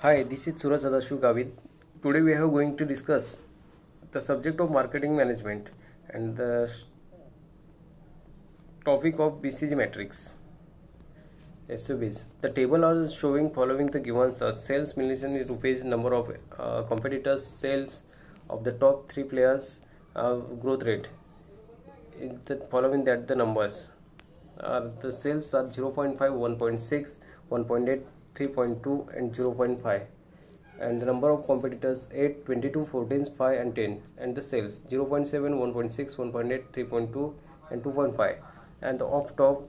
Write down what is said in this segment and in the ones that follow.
Hi, this is Suraj Adashu Gavit. Today we are going to discuss the subject of marketing management and the topic of BCG matrix. SUBs. The table are showing following the given sales million rupees, number of competitors, sales of the top three players, growth rate. In the following that the numbers are the sales are 0.5, 1.6, 1.8, 3.2 and 0.5, and the number of competitors 8, 22, 14, 5 and 10, and the sales 0.7, 1.6, 1.8, 3.2 and 2.5, and the off top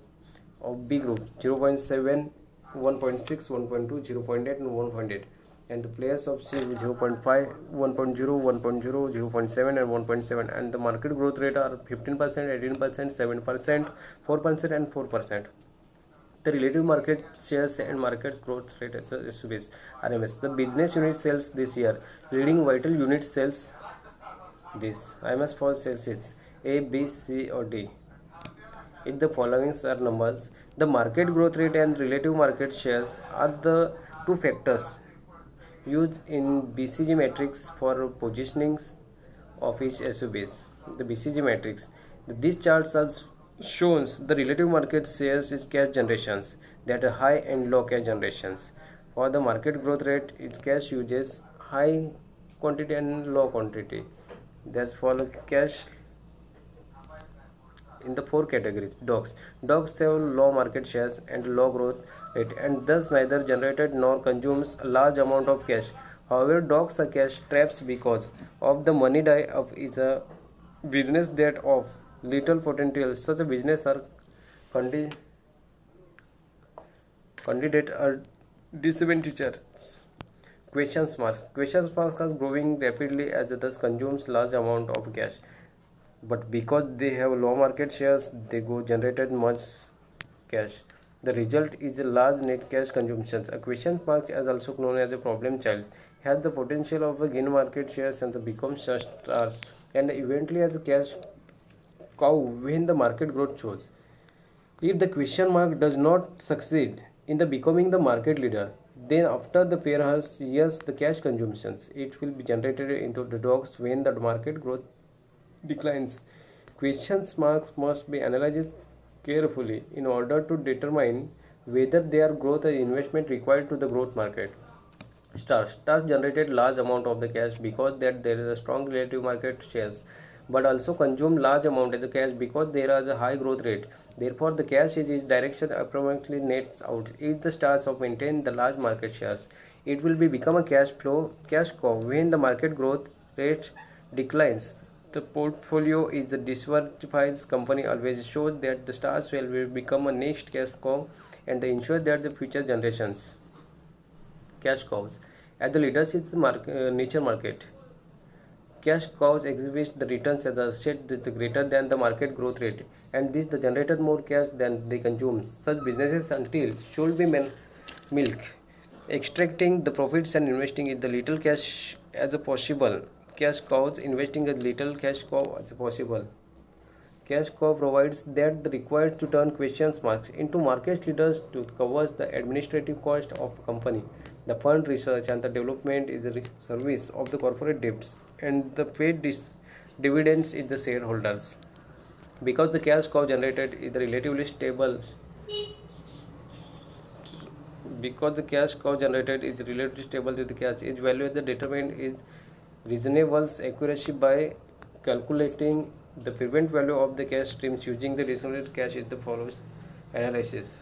of B group 0.7, 1.6, 1.2, 0.8 and 1.8, and the players of C 0.5, 1.0, 1.0, 0.7 and 1.7, and the market growth rate are 15%, 18%, 7%, 4% and 4%. The relative market shares and market growth rate is RMS. The business unit sales this year, leading vital unit sales this IMS for sales is A, B, C or D. If the following are numbers, the market growth rate and relative market shares are the two factors used in BCG matrix for positionings of each SUBs. The BCG matrix. These charts are shows the relative market shares is cash generations, that are high and low cash generations. For the market growth rate, its cash uses high quantity and low quantity. That's for the cash in the four categories. Dogs have low market shares and low growth rate, and thus neither generated nor consumes a large amount of cash. However, dogs are cash traps because of the money die of is a business that of little potential. Such a business are candidate are disadvantages. Questions marks are growing rapidly as it thus consumes large amount of cash, but because they have low market shares they go generated much cash. The result is a large net cash consumption. A question mark, as also known as a problem child, has the potential of a gain market shares and become stars and eventually as a cash cow when the market growth shows. If the question mark does not succeed in the becoming the market leader, then after the pair has yes the cash consumptions, it will be generated into the dogs when the market growth declines. Question marks must be analyzed carefully in order to determine whether their growth or investment required to the growth market. Stars generated large amount of the cash because that there is a strong relative market shares, but also consume large amount of the cash because there is a high growth rate. Therefore, the cash is its direction approximately nets out. If the stars of maintain the large market shares, it will be become a cash cow when the market growth rate declines. The portfolio is the diversified company always shows that the stars will become a next cash cow and they ensure that the future generations cash cows. At the leadership nature market, cash cows exhibit the returns as a set greater than the market growth rate, and this the generated more cash than they consume. Such businesses until should be milk, extracting the profits and investing in the little cash as a possible. Cash cows investing a little cash cow as possible. Cash cow provides that the required to turn questions marks into market leaders to cover the administrative cost of company. The fund research and the development is a service of the corporate debts and the paid dividends is the shareholders. Because the cash cow generated is relatively stable, because the cash cow generated is relatively stable to the cash its value is determined is reasonable accuracy by calculating the present value of the cash streams using the reasonable cash is the follows analysis.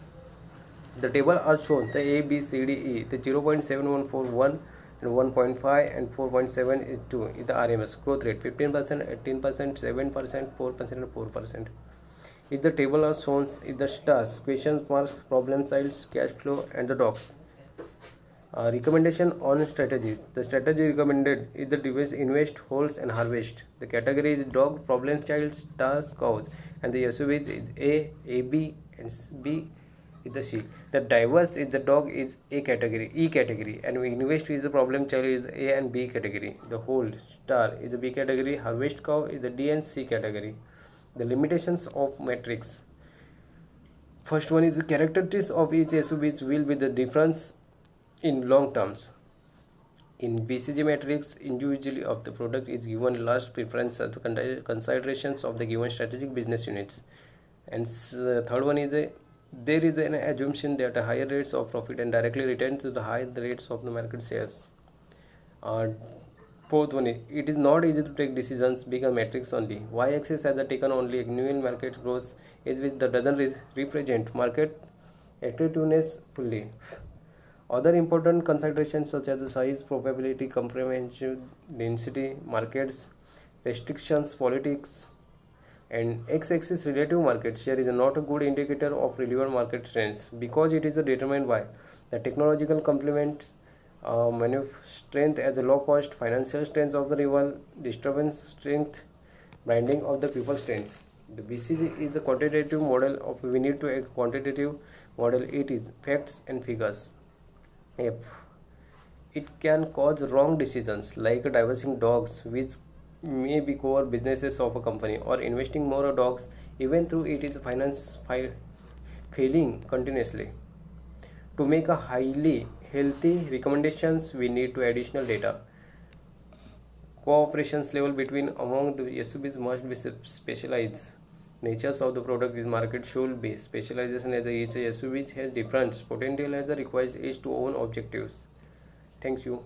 The table are shown the A, B, C, D, E. The 0.7141 and 1.5 and 4.7 is 2 is the RMS growth rate 15%, 18%, 7%, 4% and 4%. If the table are shown is the stars, question marks, problem size, cash flow and the dogs. Recommendation on strategies. The strategy recommended is the device invest, holds and harvest. The category is dog, problem child, stars, cows, and the SUVs is A, B, and B is the C. The diverse is the dog is A category, E category, and invest is the problem child is A and B category. The hold star is the B category, harvest cow is the D and C category. The limitations of matrix. First one is the characteristics of each SUVs will be the difference in long terms. In BCG matrix, individually of the product is given large preference at the considerations of the given strategic business units. And third one is there is an assumption that higher rates of profit and directly returns to the higher rates of the market shares. Uh, Fourth one is it is not easy to take decisions big on metrics only. Y-axis has taken only annual market growth, is which that doesn't represent market attractiveness fully. Other important considerations such as the size, probability, comprehensive density, markets, restrictions, politics, and x-axis relative market share is not a good indicator of relevant market trends because it is determined by the technological complements, strength as a low cost, financial strength of the rival, disturbance strength, branding of the people strengths. The BCG is a quantitative model of we need to a quantitative model. It is facts and figures. F. It can cause wrong decisions like divorcing dogs, which may be core businesses of a company, or investing more dogs even though it is failing continuously. To make a highly healthy recommendations, we need to additional data. Cooperations level between among the SUBs must be specialized. Natures of the product is market should be specialization as each SUB has different potential as requires each to own objectives. Thank you.